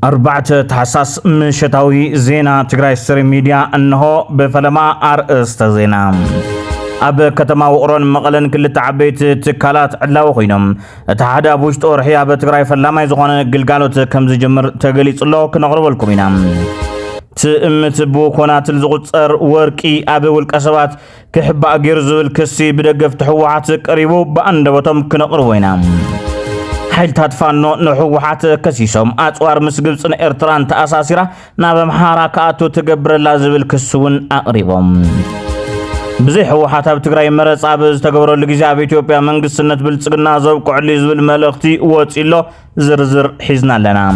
أربعة تحساس مشتاوي زينة تجري ستري ميديا أنه بفلما أرست زينة أب كتما وقرن مقلن كل تعبيت تكالات علاو خينم تحدى بوشت أورحيا بتجري فلما يزغون قلقالوت كم زجمر تقليص الله كنقرب لكم ينام تأمت بوكونات الزغطر وركي أب والكسبات كحب أجرزو الكسي بدقف تحوعات قريبو بأندوتم كنقرب ينام حيل تدفانو نحوحات كسيسوم أطوار مسقبصن إرتران تأساسيرا نابم حركاتو تقبر لازبل كسون أقريبهم بزي حوحات بتقراي مرص عبز تقبرو لغيزي عب إثيوبيا منقس سنة بلتسقنا زوب قعلي زبل ملختي واتسيلو زرزر حيزنا لنا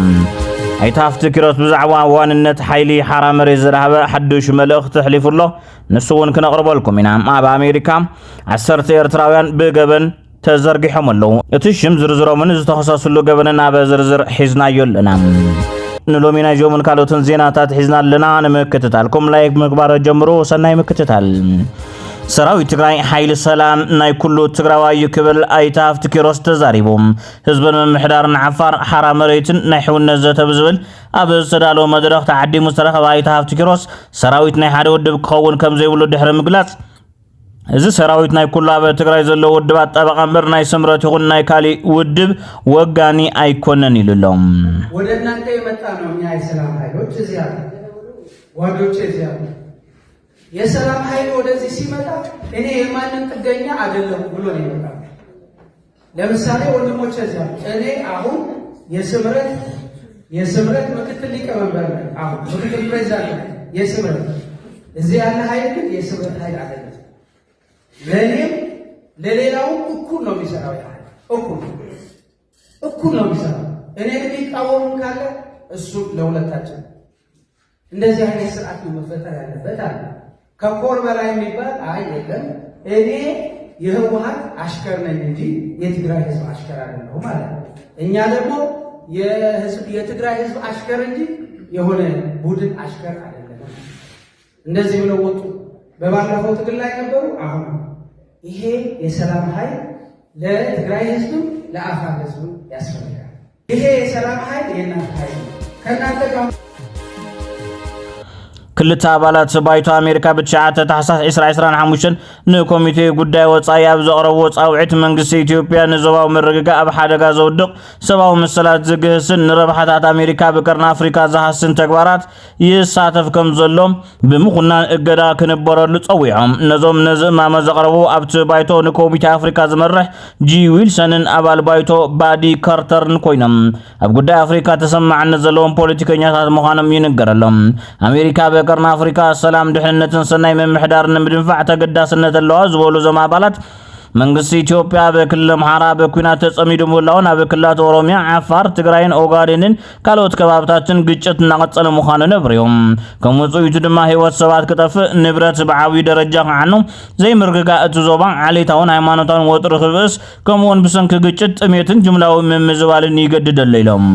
اي تافتكرت بزعوا واننت حيلي حرام ريزرهب حدوش ملخت تحليف الله نسوون كنقربو لكم ينام بأمريكا عسرت إرتراويان بقبن تزرقحهم اللو اتشم زرزرو من زتخصصلو قبننا بزرزر حزنا يولنا نلومينا جو من كالوتن زيناتات حزنا لنا نمكتتالكم لايك مقبار جمرو سناي مكتتال سراوي تقراي حيل السلام ناي كلو تقراوي كبل ايتاف تكيروس تزاريبهم حزبن من محدار عفار حرام ريتن نحون نزته بزبل ابز سدالو مدرخ تعدي مسترخ ايتاف تكيروس سراويت ناي حدا ودب كون كم زي ولو دحر مقلاص إذا سراويت ناي كلها بتقرأ زلوا ودبات طبعا مرنا يسمرت يقول ناي كالي ودب وقاني أيكونني للهم. ودنا كي متانو من يا سلام هاي لو تزيان ودو تزيان يا سلام هاي لو دزي سيمتا إني إيمان تجنيا عدلهم بلوني متا لمسالي ودمو تزيان إني أهون يسمرت مكتلي كمان برنا أهون مكتل بريزان يسمرت زيان هاي كده يسمرت هاي عدل ለኔም ለሌላው እኩል ነው የሚሰራው ያለ እኩል ነው የሚሰራው እኔ የሚቃወም ካለ እሱ ለሁለታችን እንደዚህ አይነት ስርዓት ነው መፈጠር ያለበት አለ ከኮር በላይ የሚባል አይደለም እኔ የህወሓት አሽከር ነኝ እንጂ የትግራይ ህዝብ አሽከር አይደለም ማለት ነው እኛ ደግሞ የትግራይ ህዝብ አሽከር እንጂ የሆነ ቡድን አሽከር አይደለም እንደዚህ ብለው ወጡ በባለፈው ትግል ላይ ነበሩ አሁን ይሄ የሰላም ኃይል ለትግራይ ህዝብ ለአፋር ህዝብ ያስፈልጋል ይሄ የሰላም ኃይል የእናንተ ኃይል ከናንተ ጋር كل تابالات بايتو أمريكا بتشعات تحساس إسرائيل حموشن نكوميتي قداي وصاي أبزو أرووص أو عيت منقس إثيوبيا نزواو من رقاق أبحاد غازو الدق سواو مسلات زقسن نربحات أمريكا بكرنا أفريكا زحسن تكبارات يساتف كم ظلوم بمخنا إقدا كنبورو لتصويهم نزوم نزم ما مزقربو أبت بايتو نكوميتي أفريكا زمرح جي ويلسنن أبال بايتو بادي كارتر نكوينم أب قداي أفريكا تسمع نزلوم بوليتيكا نياتات مخانم ينقرلهم أمريكا بكرنا أفريكا السلام دحنة سناي من محدار نمدنفع تقداسنة اللواز ولو زما بالات منقص إثيوبيا بكل محارة بكوينات تصميد مولونا بكلات أوروميا عفار تقراين أوغارينين كالوت كبابتاتن قجت نغطس المخان نبريهم كموصو يتدما هيوات سبات كتف نبرات بعاوي درجة عنه زي مرقاقا اتزوبان علي تاون هايمانوتان وطرخ بس كمون بسنك قجت اميتن جملاو من مزوالين يقدد الليلهم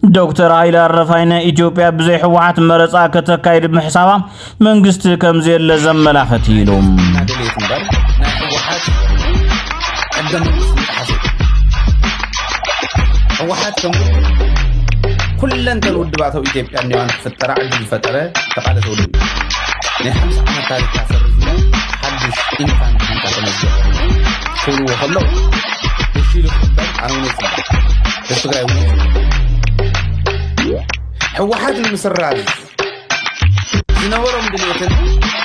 دكتور هايل الرفاينة إثيوبيا بزي حوحات مرصا كتكايد بمحسابا منقست كمزير لزم ملاختيلهم حوحات كم كل انت الود بعثو إثيوبيا أني وانا فترة عدد الفترة تقال تولي نحمس عنا تاريخ كاسر رزمو حدش إنفان كنتا تنزل كولو وخلو يشيلو خبال عنو نزل تستغير ونزل حوحات المسرات ينورهم دليتن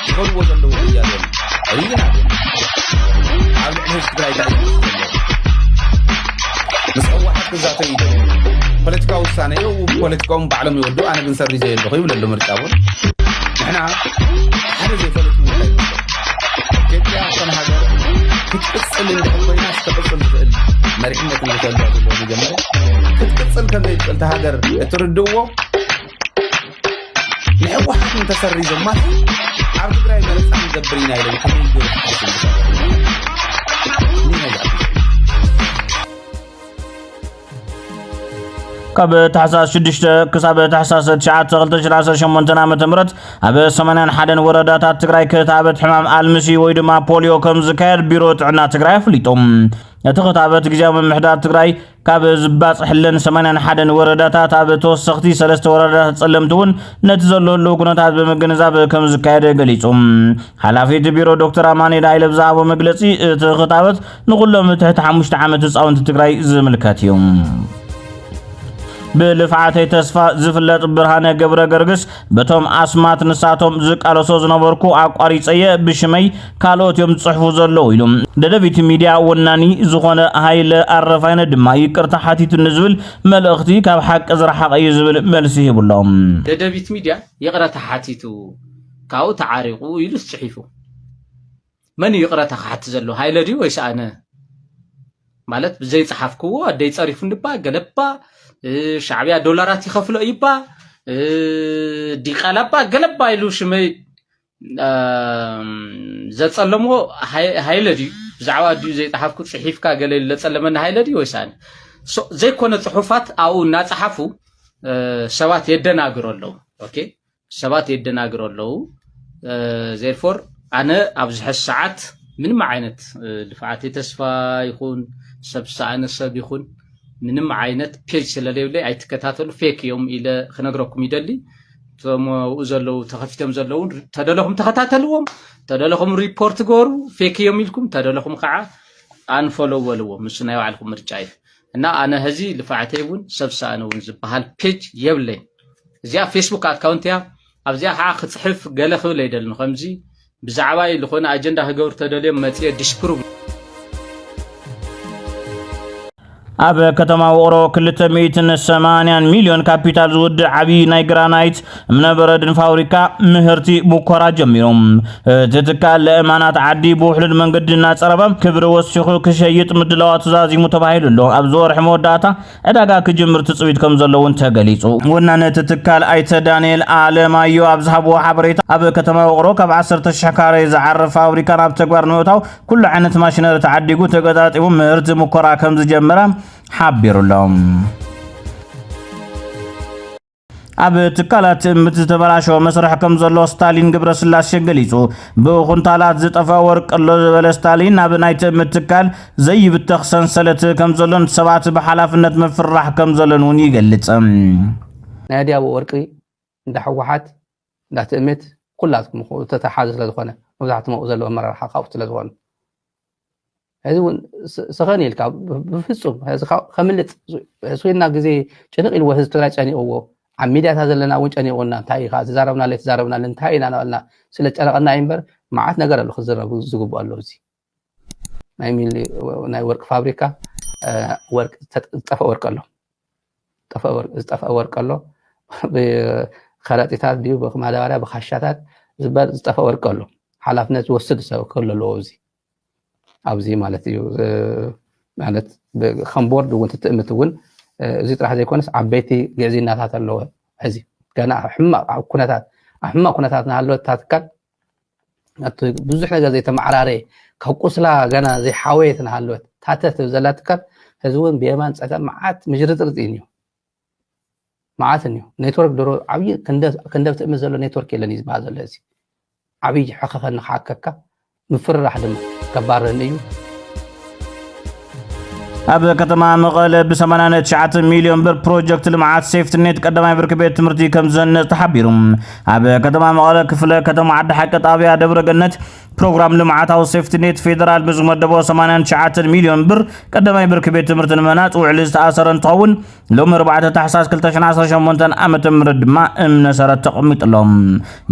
يقول وزلوا ريالهم رينا عبد الحميد تقرأي تعيش بس حوحات ذاته يدهم بوليتيكا وسانية وبوليتيكاهم بعلم يودوا أنا بنسر زي اللي خيب للو مرتابون نحنا حاجة زي فلتوا كيف يعطن هذا كتقصل اللي حبوا ناس تقصل مريحنا تنقصل بعض اللي مجمع كتقصل كان زي تقلت هاجر تردوه لحوحات متسري زمان عبد القراي مالس عم دبرينا إلى كم يجور ካብ ታሕሳስ 6 ክሳብ ታሕሳስ 9 2018 ዓ.ም ኣብ 81 ወረዳታት ትግራይ ክታበት ሕማም ኣልምሲ ወይ ድማ ፖሊዮ ከም ዝካየድ ቢሮ ጥዕና ትግራይ ኣፍሊጦም እቲ ክታበት ግዝያዊ ምምሕዳር ትግራይ ካብ ዝባጽሕለን 81 ወረዳታት ኣብ ተወሰኽቲ 3 ወረዳታት ጸለምቲ እውን ነቲ ዘለሉ ኩነታት ብምግንዛብ ከም ዝካየድ ገሊጾም ሓላፊት ቢሮ ዶክተር ኣማኑኤል ሃይለ ብዛዕባ መግለጺ እቲ ክታበት ንኩሎም ትሕቲ 5 ዓመት ህጻውንቲ ትግራይ ዝምልከት እዩ ብልፍዓተይ ተስፋ ዝፍለጥ ብርሃነ ገብረ ገርግስ በቶም ኣስማት ንሳቶም ዝቃለሶ ዝነበርኩ ኣቋሪፀየ ብሽመይ ካልኦትዮም ጽሕፉ ዘለው ኢሎም ደደቢት ሚድያ ወናኒ ዝኾነ ሃይለ ኣረፋይነ ድማ ይቅርታ ሓቲቱ ንዝብል መልእኽቲ ካብ ሓቂ ዝረሓቀ እዩ ዝብል መልሲ ይብሎም ደደቢት ሚድያ ይቅርታ ሓቲቱ ካው ተዓሪቁ ኢሉ ጽሒፉ መን ይቅርታ ሓቲ ዘሎ ሃይለ ዲ ወይስ ኣነ ማለት ብዘይ ጽሓፍኩዎ ኣደይ ጸሪፉ ንባ ገለባ ሻዕቢያ ዶላራት ይኸፍሎ ይባ ዲቃላባ ገለባ ኢሉ ሽመይ ዘጸለሞ ሃይለዲ ብዛዕባ ዲ ዘይጣሓፍኩ ጽሒፍካ ገለ ለጸለመና ሃይለዲ ወይሳን ዘይኮነ ጽሑፋት ኣው እናጽሓፉ ሰባት የደናግረለው ኦኬ ሰባት የደናግረለው therefore ኣነ ኣብ ዝሕስ ሰዓት ምንም ዓይነት ልፍዓት ተስፋ ይኹን ሰብሳእነ ሰብ ይኹን ምንም ዓይነት ፔጅ ስለሌለይ ኣይትከታተሉ ፌክ እዮም ኢለ ክነግረኩም ይደሊ ተሞኡ ዘለው ተኸፊቶም ዘለው ተደለኹም ተኸታተልዎም ተደለኹም ሪፖርት ገሩ ፌክ እዮም ኢልኩም ተደለኹም ከዓ አንፎሎው ወልዎ ምስና ይዋልኩም ምርጫ እዩ እና ኣነ ህዚ ልፍዓተይ እውን ሰብሳእነ እውን ዝበሃል ፔጅ የብለይ እዚኣ ፌስቡክ አካውንት ያ ኣብዚኣ ከዓ ክጽሕፍ ገለ ክብል አይደልን ከምዚ ብዛዕባ ዝኾነ አጀንዳ ህገር ተደልዮም መጽየ ዲስፕሩቭ ኣብ ከተማ ውቅሮ 280 ሚሊዮን ካፒታል ዝውድ ዓቢ ናይ ግራናይት እምነበረድን ፋብሪካ ምህርቲ ሙኮራ ጀሚሮም ትትካል ለእማናት ዓዲ ብውሕሉድ መንገዲ እናጸረበ ክብሪ ወሲኹ ክሸይጥ ምድላዋት ዛዚሙ ተባሂሉሎ ኣብ ዝወርሒ መወዳእታ ዕዳጋ ክጅምር ትጽቢት ከም ዘለውን ተገሊጹ ወናነት ትትካል ኣይተ ዳንኤል ኣለማዮ ኣብ ዝሃብዎ ሓበሬታ ኣብ ከተማ ውቅሮ ካብ 10,000 ካሬ ዝዓርፍ ፋብሪካ ናብ ተግባር ንምእታው ኩሉ ዓይነት ማሽነሪ ተዓዲጉ ተገጣጢሙ ምህርቲ ሙኮራ ከም ዝጀመረ ሓቢሩሎም ኣብ ትካላት ምትተበላሸው መስርሕ ከም ዘሎ ስታሊን ግብረስላሴ ገሊጹ ብኹንታላት ዝጠፋ ወርቅ ኣሎ ዝበለ ስታሊን ኣብ ናይቲ ምትካል ዘይብተኽ ሰንሰለት ከም ዘሎን ሰባት ብሓላፍነት መፍራሕ ከም ዘሎን እውን ይገልጽ ናዲያ ወርቂ እንዳሕወሓት እንዳትእምት ኩላትኩም ተተሓዝ ስለዝኾነ መብዛሕትኡ መኡ ዘለዎ መራርሓ ካብኡ ስለዝኾነ هذون سخاني الكاب بفصل هذا خملت سوينا جزء جنق الوهز تراجع يعني أو عميدات هذا لنا وين يعني قلنا تاي خاص زاربنا ليت زاربنا لنتاي أنا قلنا سلت أنا قلنا إمبر معتنا جرا الخزر بزوج باللوزي ما يميل ناي ورك فابريكا ورك تفا ورك الله تفا ورك الله بخرائط بيو بخمادة بخشاتات زبر تفا ورك الله حلفنا توسد سو كل اللوزي أبزي مالتي ማለት بخمبورد وانت تأمتون زي راح يكون عبيتي جايزين ناتات اللو هذي كان أحمى كناتنا هاللو تاتكل بزح حاجة زي تمعراري كوكسلا جانا زي حاويتنا هاللو تاتت زلاتكل هزون بيمان ساعتها معات مجرد رزينيو معاتنيو نيتورك درو عبي كندف تأمزلو نيتورك اللي نيز بعض الذي عبي حقيقة نحككك مفرح دم كبارن እዩ ኣብ ከተማ መቐለ ብ89 ሚሊዮን ብር ፕሮጀክት ልምዓት ሴፍትኔት ቀዳማይ ብርኪ ቤት ትምህርቲ ከም ዘነጽ ተሓቢሩ ኣብ ከተማ መቐለ ክፍለ ከተማ ዓዲ ሓቂ ጣብያ ደብረ ገነት ፕሮግራም ልምዓታዊ ሴፍትኔት ፌደራል ብዝመደቦ 89 ሚሊዮን ብር ቀዳማይ ብርኪ ቤት ትምህርቲ ንመናጽ ውዕል ዝተኣሰረ እንትኸውን ሎሚ 4 ታሕሳስ 2018 ዓመተ ምህረት ድማ እምነሰረት ተቐሚጥሎም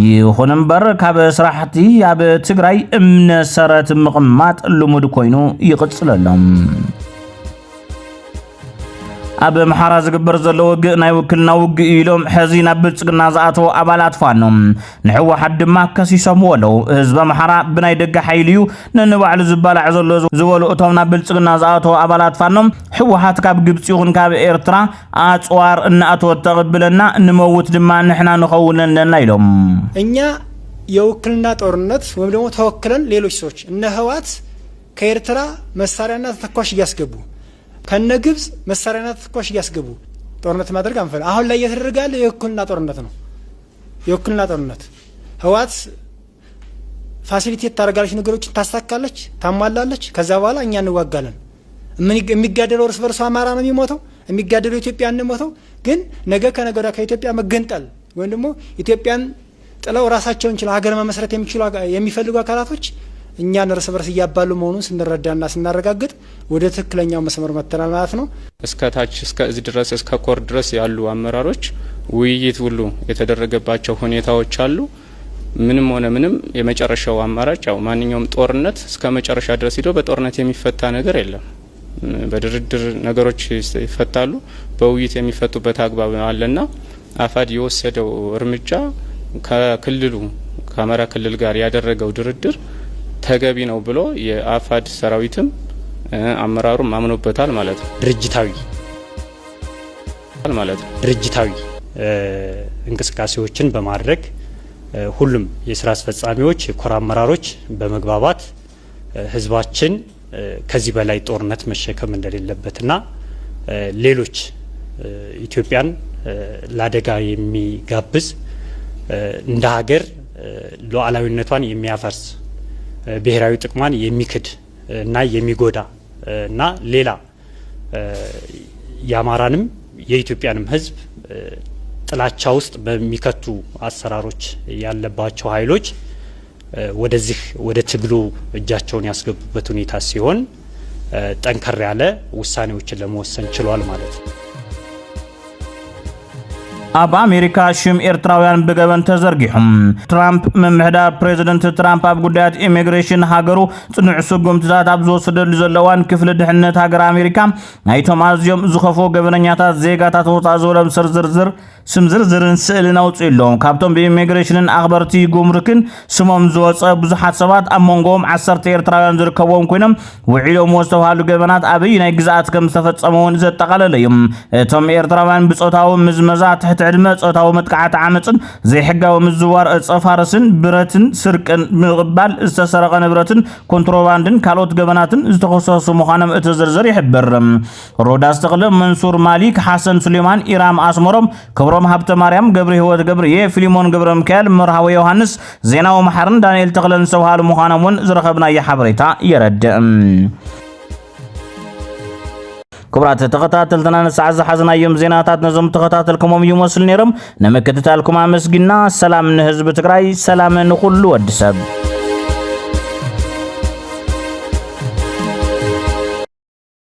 ይኹን እምበር ካብ ስራሕቲ ኣብ ትግራይ እምነሰረት ምቕማጥ ልሙድ ኮይኑ ይቕጽለሎም ኣብ መሓራ ዝግበር ዘሎ ውግእ ናይ ውክልና ውግእ ኢሎም ሕዚ ናብ ብልጽግና ዝኣተው ኣባላት ፋኖም ንሕወሓት ድማ ከሲሶምዎ ኣለው ህዝቢ መሓራ ብናይ ደገ ሓይሊ እዩ ነንባዕሉ ዝባላዕ ዘሎ ዝበሉ እቶም ናብ ብልጽግና ዝኣተው ኣባላት ፋኖም ሕወሓት ካብ ግብጽ ይኹን ካብ ኤርትራ ኣጽዋር እናኣተወ ተቐብለና ንመውት ድማ ንሕና ንኸውነና ኢሎም እኛ የውክልና ጦርነት ወይም ደግሞ ተወክለን ሌሎች ሰዎች እነ ህወሓት ከኤርትራ መሳሪያና ተተኳሽ እያስገቡ ከነ ግብጽ መሳሪያና ተተኳሽ እያስገቡ ጦርነት ማድረግ አንፈል አሁን ላይ እየተደረገ ያለው የውክልና ጦርነት ነው። የውክልና ጦርነት ህዋት ፋሲሊቴት ታደርጋለች፣ ነገሮችን ታሳካለች፣ ታሟላለች። ከዛ በኋላ እኛ እንዋጋለን። ምን የሚጋደለው እርስ በርሱ አማራ ነው የሚሞተው፣ የሚጋደለው ኢትዮጵያ እንሞተው። ግን ነገ ከነገ ወዲያ ከኢትዮጵያ መገንጠል ወይም ደግሞ ኢትዮጵያን ጥለው ራሳቸውን ችለው ሀገር መመስረት የሚፈልጉ አካላቶች እኛን እርስ በርስ እያባሉ መሆኑን ስንረዳና ስናረጋግጥ ወደ ትክክለኛው መስመር መተናል ማለት ነው። እስከ ታች እስከ እዚህ ድረስ እስከ ኮር ድረስ ያሉ አመራሮች ውይይት ሁሉ የተደረገባቸው ሁኔታዎች አሉ። ምንም ሆነ ምንም የመጨረሻው አማራጭ ያው ማንኛውም ጦርነት እስከ መጨረሻ ድረስ ሄዶ በጦርነት የሚፈታ ነገር የለም። በድርድር ነገሮች ይፈታሉ፣ በውይይት የሚፈቱበት አግባብ አለና አፋድ የወሰደው እርምጃ ከክልሉ ከአማራ ክልል ጋር ያደረገው ድርድር ተገቢ ነው ብሎ የአፋድ ሰራዊትም አመራሩም አምኖበታል ማለት ነው። ድርጅታዊ እንቅስቃሴዎችን በማድረግ ሁሉም የስራ አስፈጻሚዎች የኮር አመራሮች በመግባባት ህዝባችን ከዚህ በላይ ጦርነት መሸከም እንደሌለበትና ሌሎች ኢትዮጵያን ለአደጋ የሚጋብዝ እንደ ሀገር ሉዓላዊነቷን የሚያፈርስ ብሔራዊ ጥቅሟን የሚክድ እና የሚጎዳ እና ሌላ የአማራንም የኢትዮጵያንም ህዝብ ጥላቻ ውስጥ በሚከቱ አሰራሮች ያለባቸው ኃይሎች ወደዚህ ወደ ትግሉ እጃቸውን ያስገቡበት ሁኔታ ሲሆን ጠንከር ያለ ውሳኔዎችን ለመወሰን ችሏል ማለት ነው። ኣብ ኣሜሪካ ሽም ኤርትራውያን ብገበን ተዘርጊሖም ትራምፕ መምሕዳር ፕሬዚደንት ትራምፕ ኣብ ጉዳያት ኢሚግሬሽን ሃገሩ ጽኑዕ ስጉምትታት ኣብ ዝወሰደሉ ዘለዋን ክፍሊ ድሕነት ሃገር ኣሜሪካ ናይቶም ኣዝዮም ዝኸፉ ገበነኛታት ዜጋታት ወፃእ ዝበሎም ስም ዝርዝርን ስእልን ኣውፅኢሎም ካብቶም ብኢሚግሬሽንን ኣኽበርቲ ጉምሩክን ስሞም ዝወፀ ብዙሓት ሰባት ኣብ መንጎኦም 10 ኤርትራውያን ዝርከብዎም ኮይኖም ውዒሎም ዝተባሃሉ ገበናት ኣብይ ናይ ግዝኣት ከም ዝተፈፀመ እውን ዘጠቓለለ እዮም። እቶም ኤርትራውያን ብፆታዊ ምዝመዛ ትሕቲ ዕድመ ፆታዊ መጥቃዕቲ ዓመፅን ዘይሕጋዊ ምዝዋር ዕፀ ፋርስን ብረትን ስርቅን ምቕባል ዝተሰረቐ ንብረትን ኮንትሮባንድን ካልኦት ገበናትን ዝተኸሰሱ ምዃኖም እቲ ዝርዝር ይሕብር። ሮዳስ ተኽለ፣ መንሱር ማሊክ፣ ሓሰን ሱሌማን፣ ኢራም ኣስመሮም፣ ክብሮም ሃብተ ማርያም፣ ገብረ ህይወት ገብርየ፣ ፊሊሞን ገብረ ሚካኤል፣ መርሃዊ ዮሃንስ፣ ዜናዊ መሓርን ዳንኤል ተኽለን ዝተባሃሉ ምዃኖም እውን ዝረኸብናዮ ሓበሬታ የረድእ። ክቡራት ተኸታተልትና ንሰዓት ዝሓዝናዮም ዜናታት ነዞም ተኸታተልኩሞም ይመስሉ ነይሮም። ንምክትታልኩም ኣመስጊና። ሰላም ንህዝቢ ትግራይ፣ ሰላም ንኹሉ ወዲ ሰብ።